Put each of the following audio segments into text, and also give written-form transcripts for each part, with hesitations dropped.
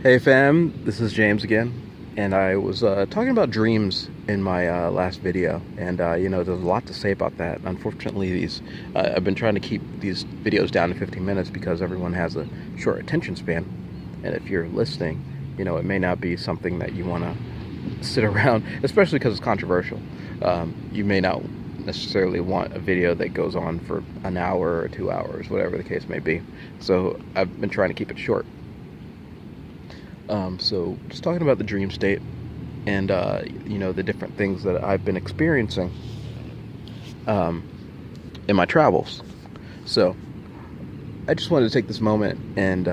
Hey fam, this is James again, and I was talking about dreams in my last video, and there's a lot to say about that. Unfortunately, these I've been trying to keep these videos down to 15 minutes because everyone has a short attention span, and if you're listening, it may not be something that you want to sit around, especially because it's controversial. You may not necessarily want a video that goes on for an hour or 2 hours, whatever the case may be. So I've been trying to keep it short. So just talking about the dream state and the different things that I've been experiencing um, in my travels. So I just wanted to take this moment and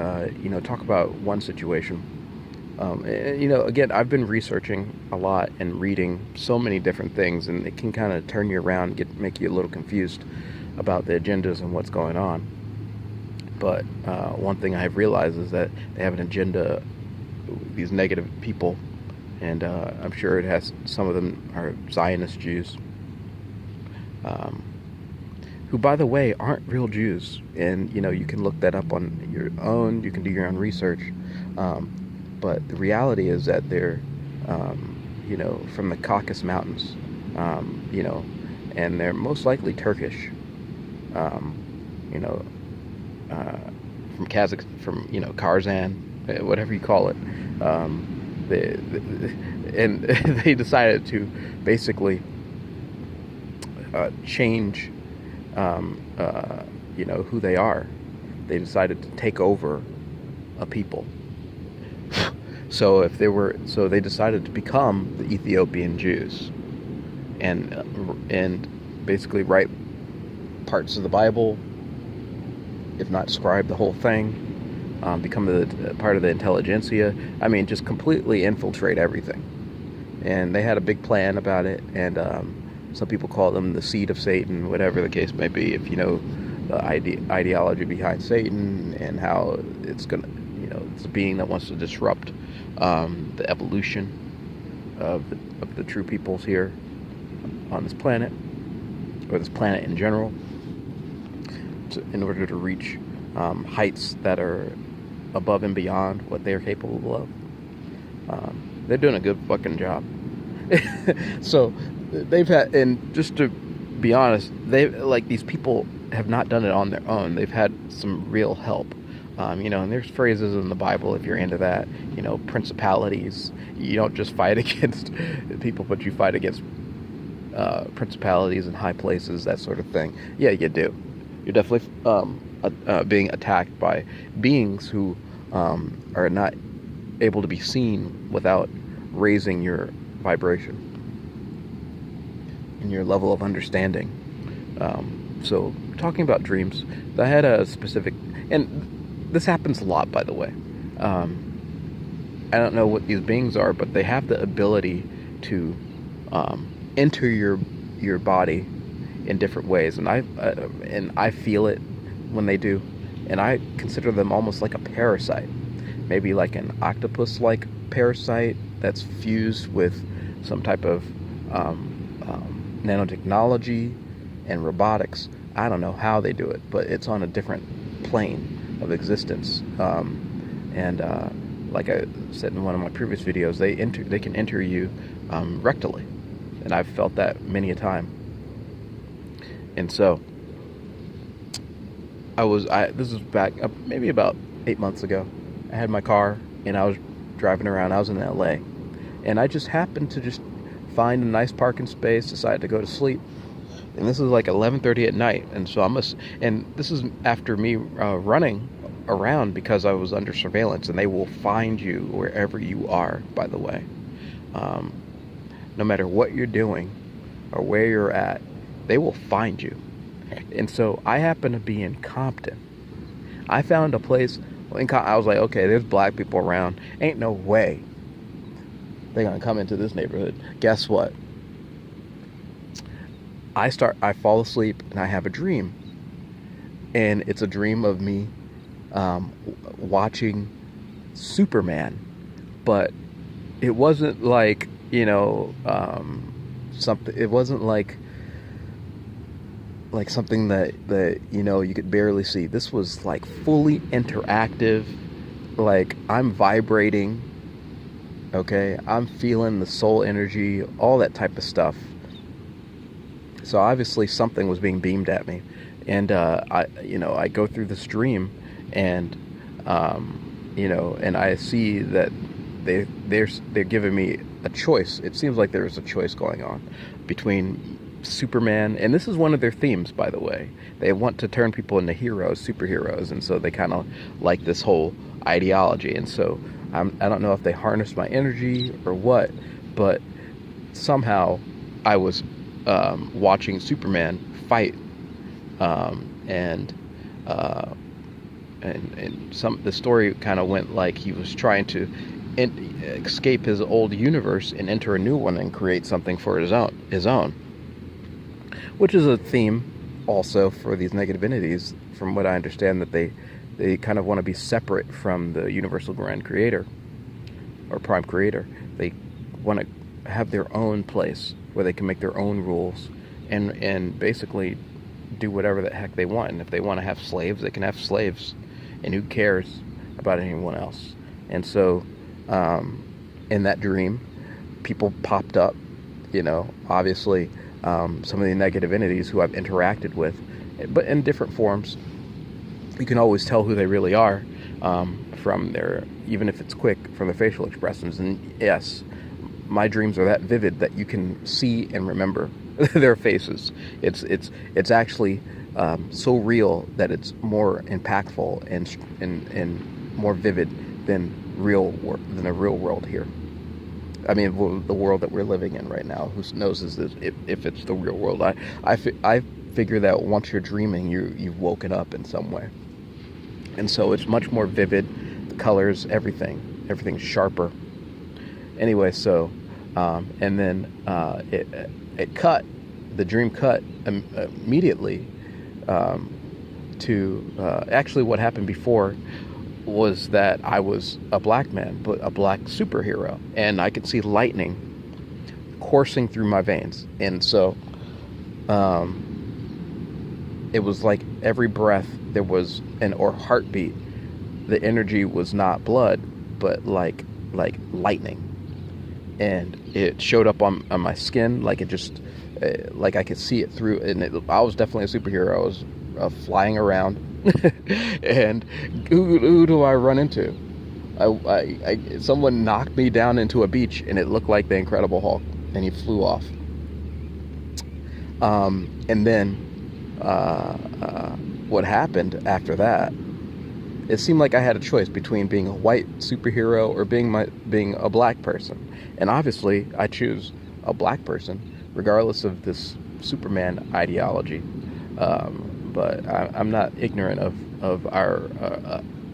talk about one situation. Again, I've been researching a lot and reading so many different things, and it can kind of turn you around, make you a little confused about the agendas and what's going on. But one thing I have realized is that they have an agenda, these negative people, and I'm sure it has, some of them are Zionist Jews, um, who, by the way, aren't real Jews. And you can look that up on your own. You can do your own research. But the reality is that they're, from the Caucasus Mountains, and they're most likely Turkish. Um, you know, from Karzan, whatever you call it. And they decided to basically change, who they are. They decided to take over a people. So they decided to become the Ethiopian Jews, and basically write parts of the Bible, if not scribe the whole thing, become part of the intelligentsia. I mean, just completely infiltrate everything. And they had a big plan about it, and some people call them the seed of Satan, whatever the case may be. If you know the ideology behind Satan and how it's it's a being that wants to disrupt the evolution of the true peoples here on this planet, or this planet in general, in order to reach heights that are above and beyond what they're capable of. They're doing a good fucking job. So they've had, and just to be honest, these people have not done it on their own. They've had some real help. And there's phrases in the Bible, if you're into that, principalities. You don't just fight against people, but you fight against principalities in high places, that sort of thing. Yeah, you do. You're definitely being attacked by beings who are not able to be seen without raising your vibration and your level of understanding. So talking about dreams, I had a specific, and this happens a lot, by the way. I don't know what these beings are, but they have the ability to enter your body in different ways, and I feel it when they do, and I consider them almost like a parasite, maybe like an octopus-like parasite that's fused with some type of nanotechnology and robotics. I don't know how they do it, but it's on a different plane of existence. Like I said in one of my previous videos, they can enter you rectally, and I've felt that many a time. And so this was back up maybe about 8 months ago. I had my car and I was driving around. I was in LA, and I just happened to just find a nice parking space, decided to go to sleep. And this is like 11:30 at night, and so and this is after me running around because I was under surveillance, and they will find you wherever you are, by the way. No matter what you're doing or where you're at, they will find you. And so I happen to be in Compton. I found a place I was like, okay, there's black people around. Ain't no way they're gonna come into this neighborhood. Guess what? I fall asleep and I have a dream. And it's a dream of me watching Superman. But it wasn't like, something, it wasn't like something that you could barely see. This was like fully interactive, like I'm vibrating, okay? I'm feeling the soul energy, all that type of stuff. So obviously something was being beamed at me. And I go through this dream, and and I see that they're giving me a choice. It seems like there's a choice going on between Superman, and this is one of their themes, by the way. They want to turn people into heroes, superheroes, and so they kind of like this whole ideology. And so I don't know if they harnessed my energy or what, but somehow I was watching Superman fight, and uh, the story kind of went like he was trying to escape his old universe and enter a new one and create something for his own, which is a theme also for these negative entities. From what I understand, that they kind of want to be separate from the universal grand creator or prime creator. They want to have their own place where they can make their own rules and basically do whatever the heck they want. And if they want to have slaves, they can have slaves, and who cares about anyone else? And so in that dream, people popped up, obviously some of the negative entities who I've interacted with, but in different forms. You can always tell who they really are from their, even if it's quick, from their facial expressions. And yes, my dreams are that vivid that you can see and remember their faces. It's actually so real that it's more impactful and more vivid than the real world here. I mean, the world that we're living in right now. Who knows if it's the real world? I figure that once you're dreaming, you've woken up in some way, and so it's much more vivid. The colors, everything's sharper. Anyway, so and then the dream cut immediately to actually what happened before was that I was a black man, but a black superhero, and I could see lightning coursing through my veins. And so it was like every breath there was or heartbeat, the energy was not blood, but like lightning, and it showed up on my skin, like it just like I could see it through. And I was definitely a superhero. I was flying around. And who do I run into? Someone knocked me down into a beach, and it looked like the Incredible Hulk, and he flew off. And then what happened after that? It seemed like I had a choice between being a white superhero or being a black person, and obviously I choose a black person, regardless of this Superman ideology. But I'm not ignorant of our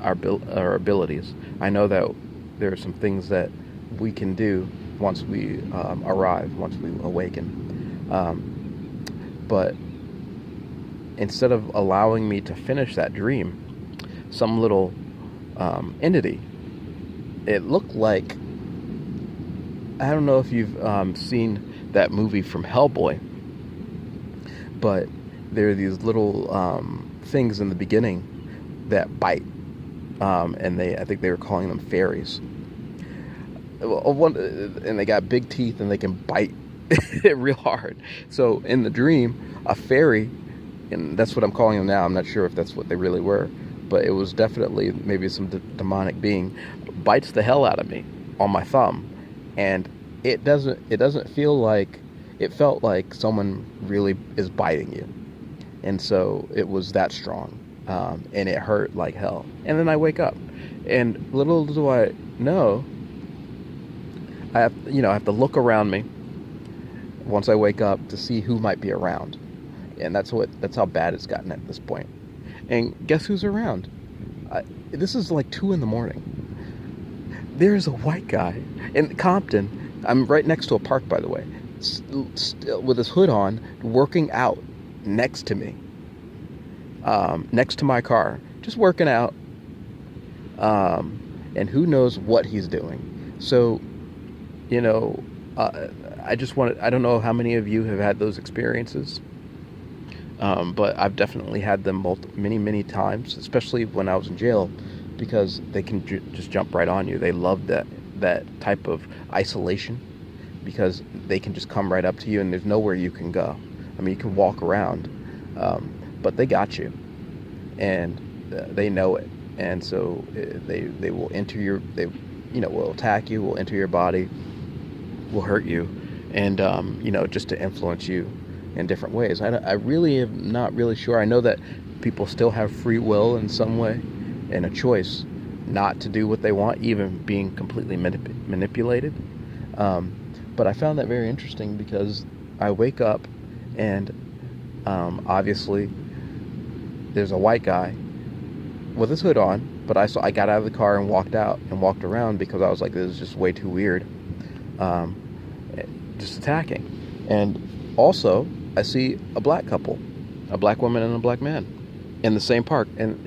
abilities. I know that there are some things that we can do once we arrive, once we awaken. But instead of allowing me to finish that dream, some little entity, it looked like, I don't know if you've seen that movie from Hellboy, but there are these little things in the beginning that bite, and I think they were calling them fairies. And they got big teeth, and they can bite real hard. So in the dream, a fairy, and that's what I'm calling them now. I'm not sure if that's what they really were, but it was definitely maybe some demonic being, bites the hell out of me on my thumb, and it doesn't feel like, it felt like someone really is biting you. And so it was that strong, and it hurt like hell. And then I wake up, and little do I know, I have to look around me once I wake up to see who might be around, and that's how bad it's gotten at this point. And guess who's around? This is like 2 a.m. There's a white guy in Compton. I'm right next to a park, by the way, with his hood on, working out next to me, next to my car, just working out, and who knows what he's doing. So, I don't know how many of you have had those experiences, but I've definitely had them many times, especially when I was in jail because they can just jump right on you. They love that type of isolation, because they can just come right up to you and there's nowhere you can go. I mean, you can walk around, but they got you, and they know it, and so they will enter will attack you, will enter your body, will hurt you, and just to influence you in different ways. I really am not really sure. I know that people still have free will in some way, and a choice not to do what they want, even being completely manipulated. But I found that very interesting, because I wake up and obviously there's a white guy with his hood on, but I got out of the car and walked out and walked around, because I was like, this is just way too weird, just attacking. And also I see a black couple, a black woman and a black man in the same park, and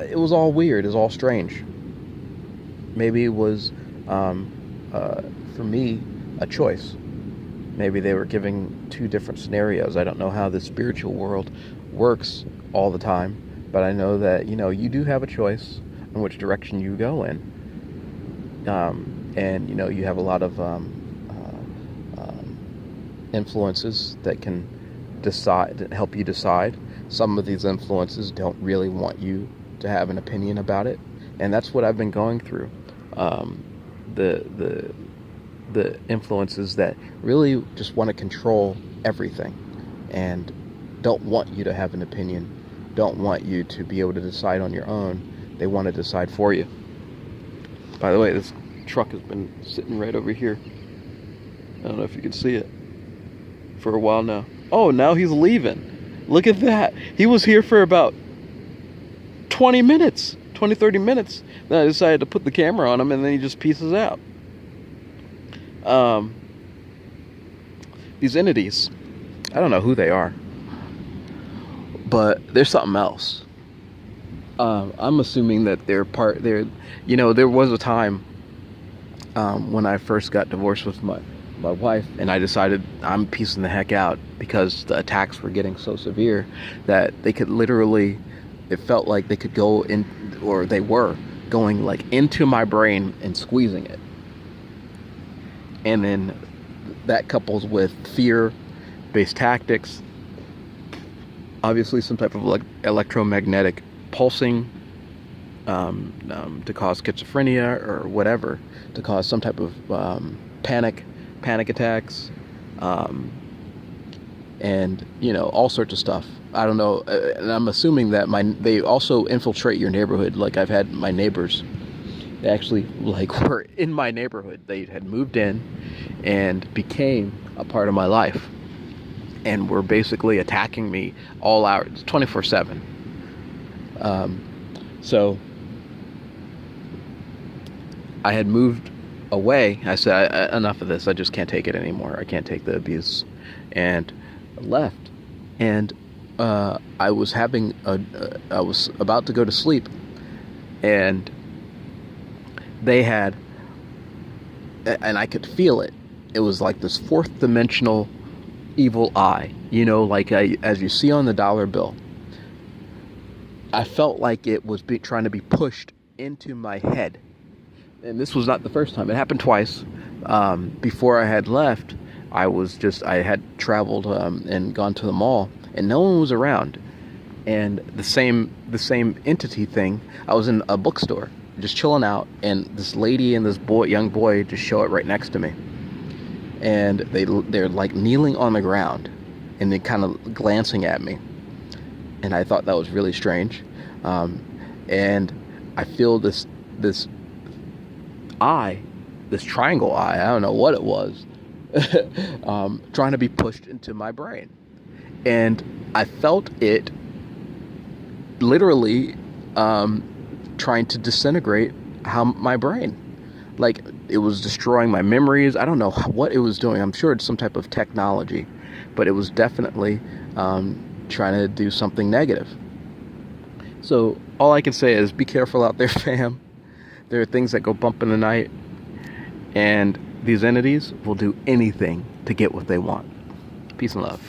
it was all weird, it was all strange. Maybe it was for me a choice. Maybe they were giving two different scenarios. I don't know how the spiritual world works all the time, but I know that you do have a choice in which direction you go in, and you have a lot of influences that can help you decide. Some of these influences don't really want you to have an opinion about it, and that's what I've been going through. The influences that really just want to control everything and don't want you to have an opinion, don't want you to be able to decide on your own. They want to decide for you. By the way, this truck has been sitting right over here. I don't know if you can see it, for a while now. Oh, now he's leaving. Look at that. He was here for about 20 minutes, 30 minutes. Then I decided to put the camera on him, and then he just pieces out. These entities, I don't know who they are, but there's something else. I'm assuming that there was a time when I first got divorced with my wife, and I decided I'm piecing the heck out, because the attacks were getting so severe that they could literally, it felt like they could go in, or they were going like into my brain and squeezing it. And then that couples with fear-based tactics, obviously some type of electromagnetic pulsing, to cause schizophrenia or whatever, to cause some type of panic attacks, and all sorts of stuff. I don't know, and I'm assuming that they also infiltrate your neighborhood. Like, I've had my neighbors, they actually were in my neighborhood. They had moved in and became a part of my life, and were basically attacking me all hours, 24/7. So I had moved away. I said, enough of this. I just can't take it anymore. I can't take the abuse, and left. And I was I was about to go to sleep, and they had, and I could feel it. It was like this fourth dimensional evil eye, as you see on the dollar bill. I felt like it was trying to be pushed into my head. And this was not the first time. It happened twice. Before I had left, I had traveled and gone to the mall, and no one was around. And the same entity thing, I was in a bookstore, just chilling out, and this lady and this young boy just show up right next to me. And they're like kneeling on the ground, and they kind of glancing at me. And I thought that was really strange. And I feel this eye, this triangle eye, I don't know what it was, trying to be pushed into my brain. And I felt it literally trying to disintegrate my brain. Like, it was destroying my memories. I don't know what it was doing. I'm sure it's some type of technology, but it was definitely trying to do something negative. So all I can say is be careful out there, fam. There are things that go bump in the night, and these entities will do anything to get what they want. Peace and love.